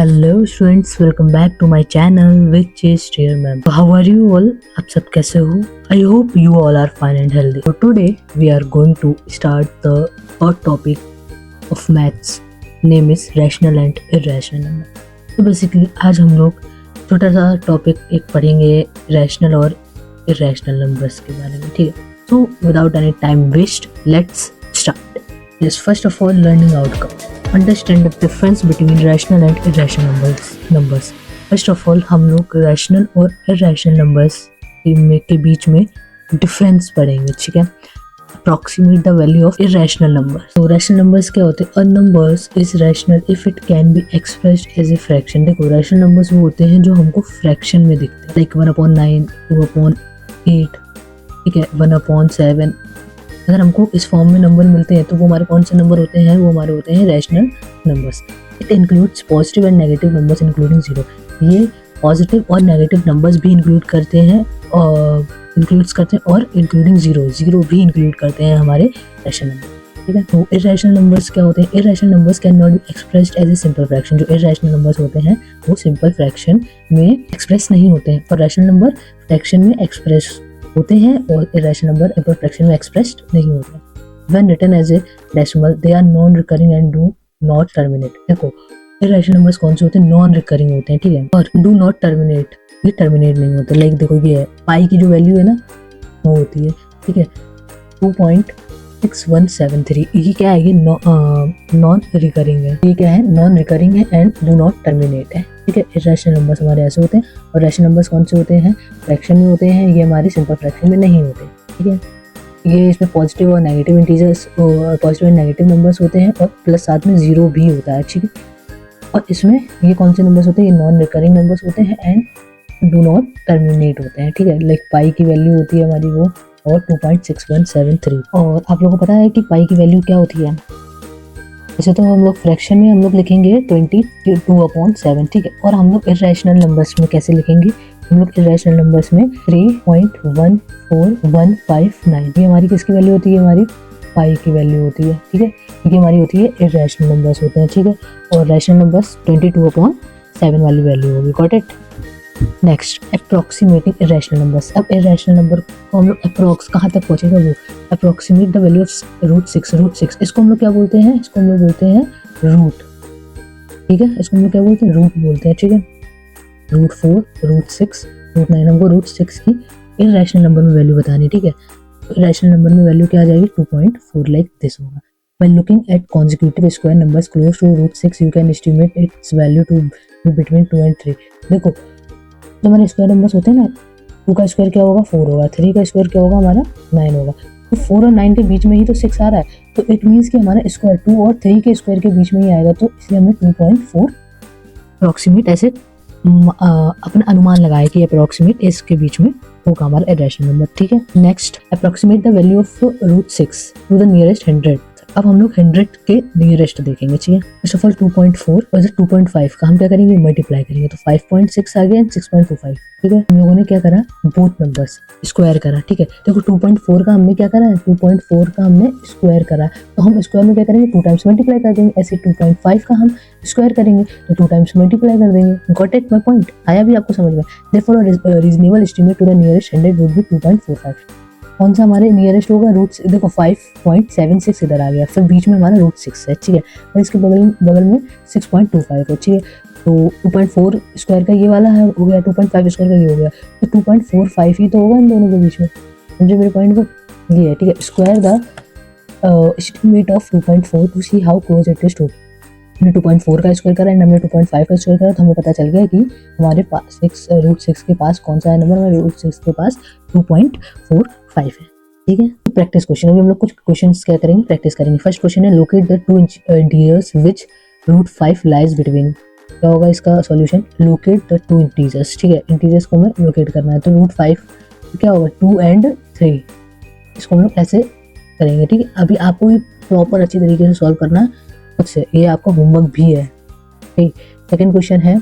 Hello students, welcome back to my channel which is dear ma'am. How are you all? आप सब कैसे हो? I hope you all are fine and healthy. So today we are going to start the first topic of maths, name is rational and irrational number. तो basically आज हम लोग छोटा सा टॉपिक एक पढ़ेंगे रैशनल और इरेशनल नंबर्स के बारे में, ठीक है? So without any time waste, let's start. Yes, first of all, learning outcome. Understand the difference between rational and irrational numbers. First of all, हम लोग rational और irrational numbers के बीच में difference पढ़ेंगे, ठीक है? Approximate the value of irrational numbers. तो rational numbers क्या होते हैं? A number is rational if it can be expressed as a fraction. देखो, rational numbers वो होते हैं जो हमको fraction में दिखते हैं, like 1/9, 2/8, ठीक है, 1/7। अगर हमको इस फॉर्म में नंबर मिलते हैं तो वो हमारे कौन से नंबर होते हैं? वो हमारे होते हैं rational numbers. It includes positive and negative numbers including zero. ये पॉजिटिव और नेगेटिव नंबर्स भी इंक्लूड करते हैं और इंक्लूडिंग जीरो भी इंक्लूड करते हैं हमारे रैशनल नंबर, ठीक है? तो इरेशनल नंबर्स क्या होते हैं? Irrational numbers can not be expressed as a simple fraction. जो इरेशनल नंबर्स होते हैं वो सिंपल फ्रैक्शन में एक्सप्रेस नहीं होते हैं, और रैशनल नंबर फ्रैक्शन में एक्सप्रेस होते हैं और इरेशनल नंबर सिंपल फ्रैक्शन में एक्सप्रेस्ड नहीं होते। When written as a decimal, they are non-recurring and do not terminate. देखो, इरेशनल नंबर्स कौन से होते हैं? नॉन रिकरिंग होते हैं, ठीक है? और do not terminate, ये टर्मिनेट नहीं होते। लाइक देखो, ये है पाई की जो वैल्यू है ना, वो होती है, ठीक है, 2.6173। ये क्या है? ये नॉन रिकरिंग है। ये क्या है? नॉन रिकरिंग है एंड डू नॉट टर्मिनेट है, ठीक है? इरेशनल नंबर्स हमारे ऐसे होते हैं। और रैशनल नंबर्स कौन से होते हैं? फ्रैक्शन में होते हैं, ये हमारे सिंपल फ्रैक्शन में नहीं होते, ठीक है? ये इसमें पॉजिटिव और negative integers, positive and negative numbers होते हैं, और प्लस साथ में जीरो भी होता है, ठीक है? और इसमें ये कौन से नंबर्स होते हैं? ये नॉन रिकरिंग नंबर्स होते हैं एंड डू नॉट टर्मिनेट होते हैं, ठीक है? लाइक पाई की वैल्यू होती है हमारी वो, और 2.6173। और आप लोगों को पता है कि पाई की वैल्यू क्या होती है? वैसे तो हम लोग फ्रैक्शन में हम लोग लिखेंगे 22/7, ठीक है? और हम लोग इरेशनल नंबर्स में कैसे लिखेंगे? हम लोग इरेशनल नंबर्स में 3.14159, ये हमारी किसकी वैल्यू होती है? हमारी पाई की वैल्यू होती है, ठीक है? ये हमारी होती है इरेशनल नंबर्स होते हैं, ठीक है? और रैशनल नंबर्स 22/7 वाली वैल्यू होगी। Got it? Next, approximating irrational numbers. अब इरेशनल नंबर को हम लोग अप्रोक्स कहाँ तक पहुँचेगा वो, अप्रोक्सीमेट द वैल्यू ऑफ √6। इसको हम लोग क्या बोलते हैं? इसको हम लोग बोलते हैं रूट, ठीक है? इसको हम लोग क्या बोलते हैं? रूट बोलते हैं, ठीक है? √4, √6, √9, हमको √6 की इरेशनल नंबर में वैल्यू बतानी, ठीक है? तो इरेशनल नंबर में वैल्यू क्या आ जाएगी? 2.4, लाइक दिस होगा। When looking at consecutive square numbers close to √6, you can estimate its value to be between 2 and 3। देखो, जो हमारे स्क्वायर नंबर्स होते हैं ना, 2 का स्क्वायर क्या होगा? 4 होगा, 3 का स्क्वायर क्या होगा? हमारा 9 होगा। तो 4 और 9 के बीच में ही तो 6 आ रहा है, तो इट मीन्स कि हमारा स्क्वायर 2 और 3 के स्क्वायर के बीच में ही आएगा, तो इसलिए हमने 2.4 अप्रोक्सीमेट ऐसे अपना अनुमान लगाया कि अप्रोक्सीमेट इसके बीच में होगा हमारा इरेशनल नंबर, ठीक है? Next, approximate the value of √6 to the nearest 100। अब हम लोग 100 के नियरेस्ट देखेंगे, ठीक है? फर्स्ट ऑफ ऑल 2.4 और 2.5 का हम क्या करेंगे? मल्टीप्लाई करेंगे, तो 5.6 आ गया एंड 6.25, ठीक है? हम लोगों ने क्या करा? बोथ नंबर्स स्क्वायर करा, ठीक है? देखो, 2.4 का हमने क्या करा है? 2.4 का हमने स्क्वायर करा, तो हम स्क्वायर में क्या करेंगे? 2 टाइम्स मल्टीप्लाई कर देंगे। ऐसे 2.5 का हम स्क्वायर करेंगे तो 2 टाइम्स मल्टीप्लाई कर देंगे। Got it? माय पॉइंट आया भी आपको समझ में? Therefore reasonable estimate to the nearest 100 would be 2.45। कौन सा हमारे नियरेस्ट होगा? देखो 5.76 इधर आ गया, फिर बीच में हमारा √6 है, ठीक है? और इसके बगल में 6.25 है, ठीक है? तो 2.4 स्क्वायर का ये वाला है हो गया, 2.5 स्क्वायर का ये हो गया, तो 2.45 ही तो होगा इन दोनों के बीच में। समझे मेरे पॉइंट को? ये है, ठीक है? Square the estimate of 2.4 to see how close it is to. हमने 2.4 का स्क्वायर करा एंड हमने 2.5 का स्क्वायर करा, तो हमें पता चल गया कि हमारे पास √6 के पास कौन सा है नंबर? हमारे √6 के पास 2.45 है, ठीक है? तो प्रैक्टिस क्वेश्चन, अभी हम लोग कुछ क्वेश्चंस क्या करेंगे? प्रैक्टिस करेंगे। फर्स्ट क्वेश्चन है, locate the 2 integers which √5 lies between. क्या होगा इसका सॉल्यूशन? लोकेट द 2 इंटीजर्स, ठीक है? इंटीजर्स को हमें लोकेट करना है, तो √5 क्या होगा? 2 and 3। इसको हम लोग ऐसे करेंगे, ठीक है? अभी आपको भी प्रॉपर अच्छी तरीके से सॉल्व करना खुद से, ये आपका होमवर्क भी है, ठीक? सेकेंड क्वेश्चन है,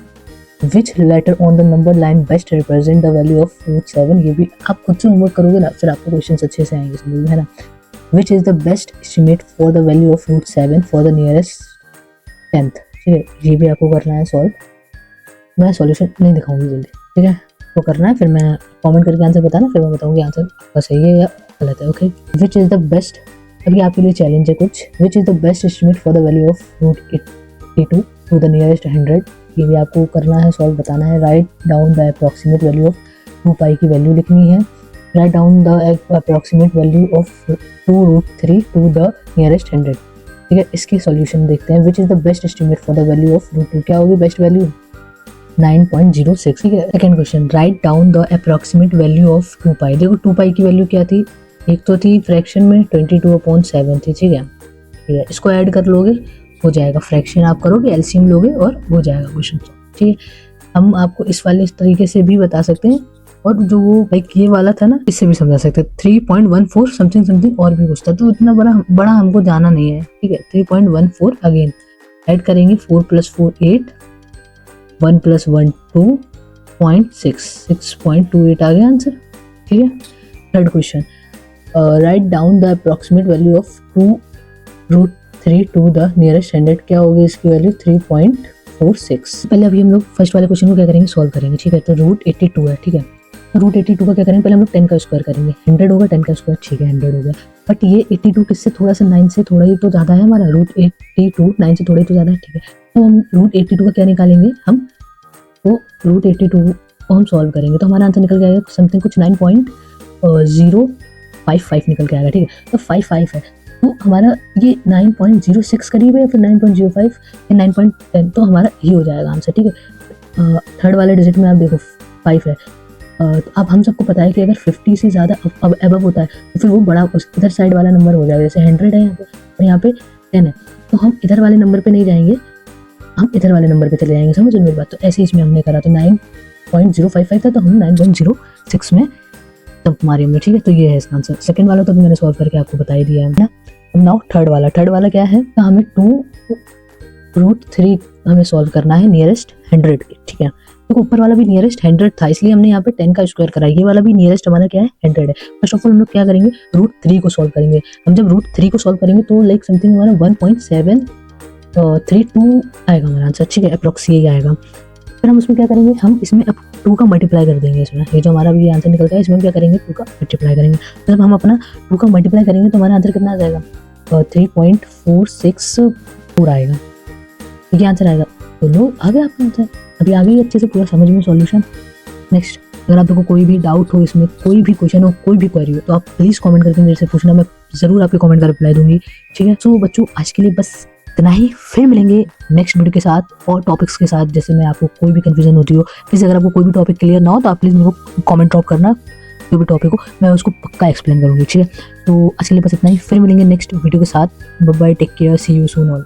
which letter on the number line best represent the value of √7। ये भी आप खुद से होमवर्क करोगे ना, फिर आपको क्वेश्चन अच्छे से आएंगे समझ में, है ना? Which is the best estimate for the value of √7 for the nearest 10th, ठीक है? ये भी आपको करना है सॉल्व। मैं सॉल्यूशन नहीं दिखाऊंगी जल्दी, ठीक है। तो करना है, फिर मैं कमेंट करके आंसर बताना, फिर मैं बताऊंगी आंसर आपका सही है या गलत है। Okay, which is the best, अभी आपके लिए चैलेंज है कुछ, which is the best estimate for the value of √82 to the nearest 100। ये भी आपको करना है, सॉल्व बताना है। Write down the approximate value of 2 pi की वैल्यू लिखनी है। Write down the approximate value of 2√3 to the nearest 100, ठीक है। इसकी सॉल्यूशन देखते हैं। Which is the best estimate for the value of √2, क्या होगी बेस्ट वैल्यू? 9.06, ठीक है। Second question, write down the approximate value of 2 पाई। देखो 2 पाई की वैल्यू क्या थी, एक तो थी फ्रैक्शन में 22/7 थी, ठीक है। ठीक है, इसको ऐड कर लोगे हो जाएगा, फ्रैक्शन आप करोगे, एलसीएम लोगे और हो जाएगा क्वेश्चन, ठीक है। हम आपको इस वाले इस तरीके से भी बता सकते हैं, और जो वो लाइक ये वाला था ना, इससे भी समझा सकते हैं। 3.14 समथिंग समथिंग और भी कुछ था, तो इतना बड़ा हमको जाना नहीं है, ठीक है। 3.14 अगेन ऐड करेंगे, 4 + 4 8, 1 + 1 2.6, 6.28 आ गया आंसर, ठीक है। Third question, write down the approximate value of 2√3 to the nearest 100, क्या होगी इसकी वैल्यू? 3.46। पहले अभी हम लोग फर्स्ट वाले क्वेश्चन को क्या करेंगे, सॉल्व करेंगे, ठीक है। तो √82 है, ठीक है। √82 का क्या करेंगे, पहले हम लोग 10 का स्क्वायर करेंगे, 100 होगा, 10 का स्क्वायर, ठीक है, 100 हो गया। बट ये 82 किससे थोड़ा सा 9 से थोड़ा ही तो ज़्यादा है हमारा, √82 9 से थोड़ा ही तो ज़्यादा है, ठीक है। तो हम √82 का क्या निकालेंगे हम, तो √82 को हम सॉल्व करेंगे तो हमारा आंसर निकल के आएगा समथिंग कुछ 9.055 निकल के आएगा, ठीक है। तो 55 है, तो हमारा ये 9.06 करीब है, या फिर 9.05 या 9.10, तो हमारा ये हो जाएगा आंसर, ठीक है। थर्ड वाले डिजिट में आप देखो 5 है। तो अब हम सबको पता है कि अगर 50 से ज़्यादा अब एबव होता है तो फिर वो बड़ा उस इधर साइड वाला नंबर हो जाएगा, जैसे 100 है यहाँ पे और यहाँ पे 10 है, तो हम इधर वाले नंबर पे नहीं जाएंगे, हम इधर वाले नंबर पे चले जाएंगे, समझ मेरी बात। तो ऐसे इसमें हमने करा, तो 9.055 था, तो हम 9.06 में तब हमारे में, ठीक है। तो ये है इसका आंसर। सेकंड वाला तो मैंने सॉल्व करके आपको बता ही दिया है ना। नाउ थर्ड वाला क्या है, तो हमें 2√3 हमें सॉल्व करना है नियरेस्ट 100 के, ठीक है। तो ऊपर वाला भी नियरेस्ट 100 था, इसलिए हमने यहाँ पे 10 का स्क्वायर करा। ये वाला भी नियरेस्ट हमारा क्या है, 100 है। फर्स्ट ऑफ ऑल हम लोग क्या करेंगे, √3 को सॉल्व करेंगे। हम जब √3 को सॉल्व करेंगे तो लाइक समथिंग हमारा 1.732 आएगा हमारा आंसर, ठीक है, अप्रॉक्स यही आएगा। फिर हम उसमें क्या करेंगे, हम इसमें अब 2 का मल्टीप्लाई कर देंगे इसमें, ये जो हमारा भी आंसर निकलता है इसमें क्या करेंगे, 2 का मल्टीप्लाई करेंगे। जब हम अपना 2 का मल्टीप्लाई करेंगे तो हमारा आंसर कितना आ जाएगा, 3.464 आएगा, ये आंसर आएगा। तो लो आ गया आपका आंसर, अभी आ गई अच्छे से पूरा समझ में सॉल्यूशन। नेक्स्ट, अगर आप लोगों को कोई भी डाउट हो इसमें, कोई भी क्वेश्चन हो, कोई भी क्वेरी हो, तो आप प्लीज़ कमेंट करके मेरे से पूछना, मैं ज़रूर आपके कमेंट का रिप्लाई दूंगी, ठीक है। सो बच्चों आज के लिए बस इतना ही, फिर मिलेंगे नेक्स्ट वीडियो के साथ और टॉपिक्स के साथ। जैसे मैं आपको कोई भी कन्फ्यूजन होती हो, प्लीज़ अगर आपको कोई भी टॉपिक क्लियर ना हो तो आप प्लीज़ मेरे को कमेंट ड्रॉप करना, कोई भी टॉपिक हो मैं उसको पक्का एक्सप्लेन करूँगी, ठीक है। तो आज के लिए बस इतना ही, फिर मिलेंगे नेक्स्ट वीडियो के साथ। Bye bye, take care, see you soon all.